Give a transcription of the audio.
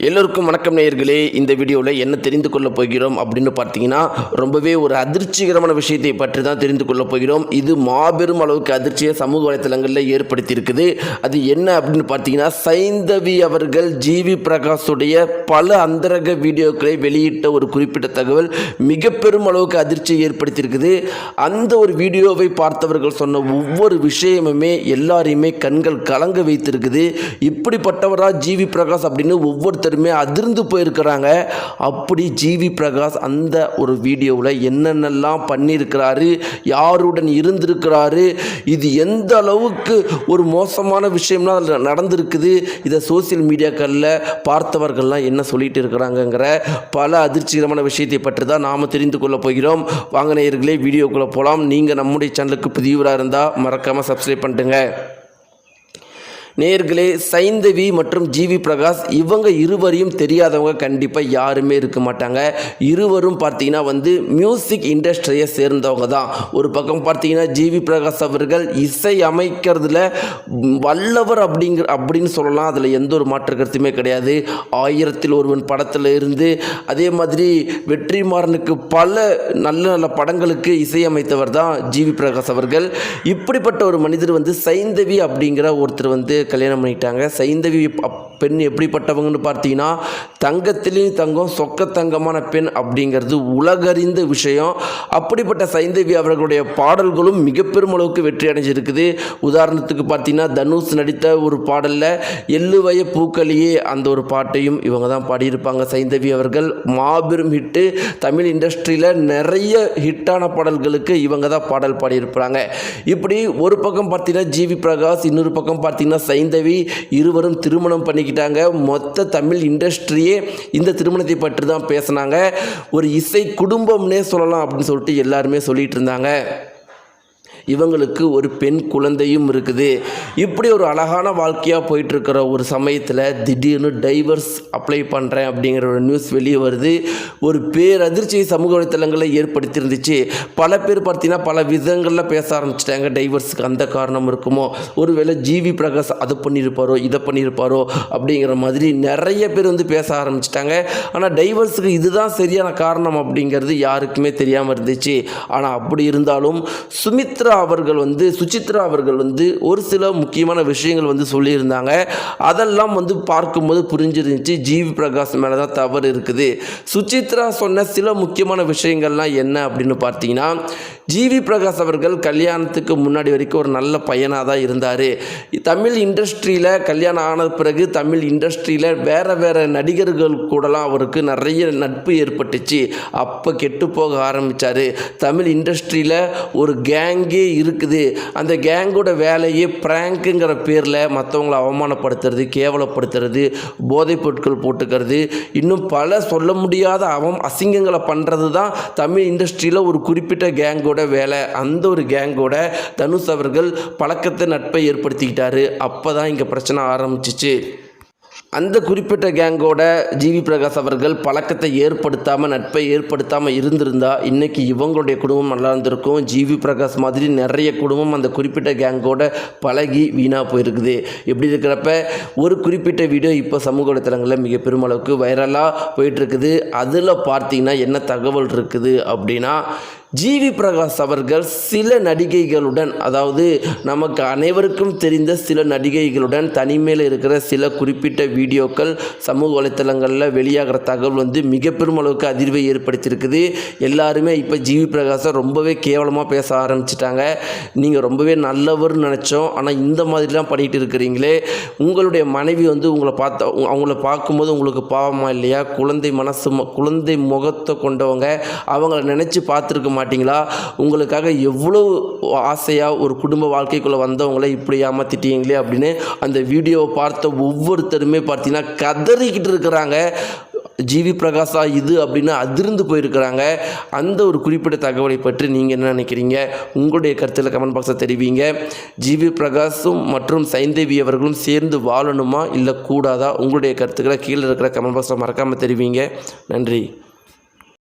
எல்லோருக்கும் வணக்கம் நேயர்களே. இந்த வீடியோவில் என்ன தெரிந்து கொள்ளப் போகிறோம் அப்படின்னு பார்த்தீங்கன்னா, ரொம்பவே ஒரு அதிர்ச்சிகரமான விஷயத்தை பற்றி தான் தெரிந்து கொள்ளப் போகிறோம். இது மாபெரும் அளவுக்கு அதிர்ச்சியை சமூக வலைத்தளங்களில் ஏற்படுத்தியிருக்குது. அது என்ன அப்படின்னு பார்த்தீங்கன்னா, சைந்தவி அவர்கள் ஜிவி பிரகாஷுடைய பல அந்தரங்க வீடியோக்களை வெளியிட்ட ஒரு குறிப்பிட்ட தகவல் மிக பெரும் அளவுக்கு அதிர்ச்சியை ஏற்படுத்தியிருக்குது. அந்த ஒரு வீடியோவை பார்த்தவர்கள் சொன்ன ஒவ்வொரு விஷயமுமே எல்லாரையுமே கண்கள் கலங்க வைத்திருக்குது. இப்படிப்பட்டவரா ஜிவி பிரகாஷ் அப்படின்னு ஒவ்வொருத்தருமே அதிர்ந்து போயிருக்கிறாங்க. அப்படி ஜிவி பிரகாஷ் அந்த ஒரு வீடியோவில் என்னென்னலாம் பண்ணியிருக்கிறாரு, யாருடன் இருந்திருக்கிறாரு, இது எந்த அளவுக்கு ஒரு மோசமான விஷயம்லாம் அதில் நடந்திருக்குது, இதை சோசியல் மீடியாக்களில் பார்த்தவர்கள்லாம் என்ன சொல்லிட்டு இருக்கிறாங்கங்கிற பல அதிர்ச்சிகரமான விஷயத்தை பற்றி தான் நாம் தெரிந்து கொள்ள போகிறோம். வாங்க நேயர்களே, வீடியோக்குள்ளே போகலாம். நீங்கள் நம்முடைய சேனலுக்கு புதியவராக இருந்தால் மறக்காமல் சப்ஸ்கிரைப் பண்ணிட்டுங்க. நேயர்களே, சைந்தவி மற்றும் ஜிவி பிரகாஷ் இவங்க இருவரையும் தெரியாதவங்க கண்டிப்பாக யாருமே இருக்க மாட்டாங்க. இருவரும் பார்த்தீங்கன்னா மியூசிக் இண்டஸ்ட்ரியை சேர்ந்தவங்க தான். ஒரு பக்கம் பார்த்தீங்கன்னா ஜிவி பிரகாஷ் அவர்கள் இசை அமைக்கிறதுல வல்லவர் அப்படின்னு சொல்லலாம். அதில் எந்த ஒரு மாற்று கருத்துமே கிடையாது. 1000ல் ஒருவன் படத்தில் இருந்து அதே மாதிரி வெற்றிமாறனுக்கு பல நல்ல நல்ல படங்களுக்கு இசையமைத்தவர் தான் ஜிவி பிரகாஷ் அவர்கள். இப்படிப்பட்ட ஒரு மனிதர் சைந்தவி அப்படிங்கிற ஒருத்தர் கல்யாணம் பண்ணிட்டாங்க. சைந்தவி பெண் எப்படிப்பட்டவங்கன்னு பார்த்தீங்கன்னா, தங்கத்திலையும் தங்கம், சொக்க தங்கமான பெண் அப்படிங்கிறது உலகறிந்த விஷயம். அப்படிப்பட்ட சைந்தவி அவர்களுடைய பாடல்களும் மிக பெருமளவுக்கு வெற்றி அடைஞ்சிருக்குது. உதாரணத்துக்கு பார்த்தீங்கன்னா, தனுஷ் நடித்த ஒரு பாடலில் எள்ளுவய பூக்களியே அந்த ஒரு பாட்டையும் இவங்க தான் பாடியிருப்பாங்க. சைந்தவி அவர்கள் மாபெரும் ஹிட்டு. தமிழ் இண்டஸ்ட்ரியில் நிறைய ஹிட்டான பாடல்களுக்கு இவங்க தான் பாடல் பாடியிருப்பாங்க. இப்படி ஒரு பக்கம் பார்த்தீங்கன்னா ஜிவி பிரகாஷ், இன்னொரு பக்கம் பார்த்தீங்கன்னா சைந்தவி, இருவரும் திருமணம் பண்ணிக்கிட்டாங்க. மொத்த தமிழ் இண்டஸ்ட்ரியே இந்த திருமணத்தை பற்றி தான் பேசினாங்க. ஒரு இசை குடும்பம்னே சொல்லலாம் அப்படின்னு சொல்லிட்டு எல்லாருமே சொல்லிட்டு இருந்தாங்க. இவங்களுக்கு ஒரு பெண் குழந்தையும் இருக்குது. இப்படி ஒரு அழகான வாழ்க்கையாக போயிட்டுருக்கிற ஒரு சமயத்தில் திடீர்னு டைவர்ஸ் அப்ளை பண்ணுறேன் அப்படிங்கிற ஒரு நியூஸ் வெளியே வருது. ஒரு பேரதிர்ச்சியை சமூக வலைத்தளங்களில் ஏற்படுத்தியிருந்துச்சு. பல பேர் பார்த்தீங்கன்னா பல விதங்களில் பேச ஆரம்பிச்சிட்டாங்க. டைவர்ஸுக்கு அந்த காரணம் இருக்குமோ, ஒருவேளை ஜிவி பிரகாஷ் அதை பண்ணியிருப்பாரோ இதை பண்ணியிருப்பாரோ அப்படிங்கிற மாதிரி நிறைய பேர் பேச ஆரம்பிச்சிட்டாங்க. ஆனால் டைவர்ஸுக்கு இதுதான் சரியான காரணம் அப்படிங்கிறது யாருக்குமே தெரியாமல் இருந்துச்சு. ஆனால் அப்படி இருந்தாலும் சுசித்ரா அவர்கள் ஒரு சில முக்கியமான விஷயங்கள் சொல்லியிருந்தாங்க. அதெல்லாம் பார்க்கும்போது புரிஞ்சிருந்துச்சு ஜிவி பிரகாஷ் மேலே தான் தவறு இருக்குது. சுசித்ரா சொன்ன சில முக்கியமான விஷயங்கள்லாம் என்ன அப்படின்னு பார்த்தீங்கன்னா, ஜிவி பிரகாஷ் அவர்கள் கல்யாணத்துக்கு முன்னாடி வரைக்கும் ஒரு நல்ல பையனாக தான் இருந்தார். தமிழ் இண்டஸ்ட்ரியில் கல்யாணம் ஆன பிறகு தமிழ் இண்டஸ்ட்ரியில் வேறு நடிகர்கள் கூடலாம் அவருக்கு நிறைய நட்பு ஏற்பட்டுச்சு. அப்போ கெட்டு போக ஆரம்பித்தார். தமிழ் இண்டஸ்ட்ரியில் ஒரு கேங்கே இருக்குது. அந்த கேங்கோட வேலையே பிராங்குங்கிற பேரில் மற்றவங்களை அவமானப்படுத்துறது, கேவலப்படுத்துறது, போதைப் பொருட்கள் போட்டுக்கிறது, இன்னும் பல சொல்ல முடியாத அசிங்கங்களை பண்ணுறது தான் தமிழ் இண்டஸ்ட்ரியில் ஒரு குறிப்பிட்ட கேங்கோட வேலை. அந்த ஒரு கேங்கோட தனுஷ் அவர்கள் பழக்கத்தை நட்பை ஏற்படுத்திக்கிட்டாரு. அப்போ தான் இங்கே பிரச்சனை ஆரம்பிச்சிச்சு. அந்த குறிப்பிட்ட கேங்கோட ஜிவி பிரகாஷ் அவர்கள் பழக்கத்தை ஏற்படுத்தாமல் நட்பை ஏற்படுத்தாமல் இருந்திருந்தால் இன்றைக்கி இவங்களுடைய குடும்பம் நல்லா இருந்திருக்கும். ஜிவி பிரகாஷ் மாதிரி நிறைய குடும்பம் அந்த குறிப்பிட்ட கேங்கோட பழகி வீணாக போயிருக்குது. இப்படி இருக்கிறப்ப ஒரு குறிப்பிட்ட வீடியோ இப்போ சமூக வலைத்தளங்களில் மிக பெருமளவுக்கு வைரலாக போயிட்டுருக்குது. அதில் பார்த்தீங்கன்னா என்ன தகவல் இருக்குது அப்படின்னா, ஜிவி பிரகாஷ் அவர்கள் சில நடிகைகளுடன், அதாவது நமக்கு அனைவருக்கும் தெரிந்த சில நடிகைகளுடன் தனிமையில் இருக்கிற சில குறிப்பிட்ட வீடியோக்கள் சமூக வலைத்தளங்களில் வெளியாகிற தகவல் மிக பெருமளவுக்கு அதிர்வை ஏற்படுத்தியிருக்குது. எல்லாருமே இப்போ ஜிவி பிரகாஷை ரொம்பவே கேவலமாக பேச ஆரம்பிச்சிட்டாங்க. நீங்கள் ரொம்பவே நல்லவர்னு நினச்சோம், ஆனால் இந்த மாதிரிலாம் பண்ணிகிட்டு இருக்கிறீங்களே, உங்களுடைய மனைவி அவங்கள பார்க்கும்போது உங்களுக்கு பாவமா இல்லையா? குழந்தை முகத்தை கொண்டவங்க, அவங்கள நினச்சி பார்த்துருக்க மாட்டீங்களா? உங்களுக்காக எவ்வளோ ஆசையாக ஒரு குடும்ப வாழ்க்கைக்குள்ளே வந்தவங்களை இப்படி ஏமாத்திட்டீங்களே அப்படின்னு அந்த வீடியோவை பார்த்த ஒவ்வொருத்தருமே பார்த்தீங்கன்னா கதறிக்கிட்டு இருக்கிறாங்க. ஜிவி பிரகாஷா இது அப்படின்னு அதிர்ந்து போயிருக்கிறாங்க. அந்த ஒரு குறிப்பிட்ட தகவலை பற்றி நீங்கள் என்ன நினைக்கிறீங்க? உங்களுடைய கருத்தில் கமெண்ட் பாக்ஸில் தெரிவிங்க. ஜிவி பிரகாஷும் மற்றும் சைந்தவி அவர்களும் சேர்ந்து வாழணுமா இல்லை கூடாதா? உங்களுடைய கருத்துக்களை கீழே இருக்கிற கமெண்ட் பாக்ஸில் மறக்காமல் தெரிவிங்க. நன்றி.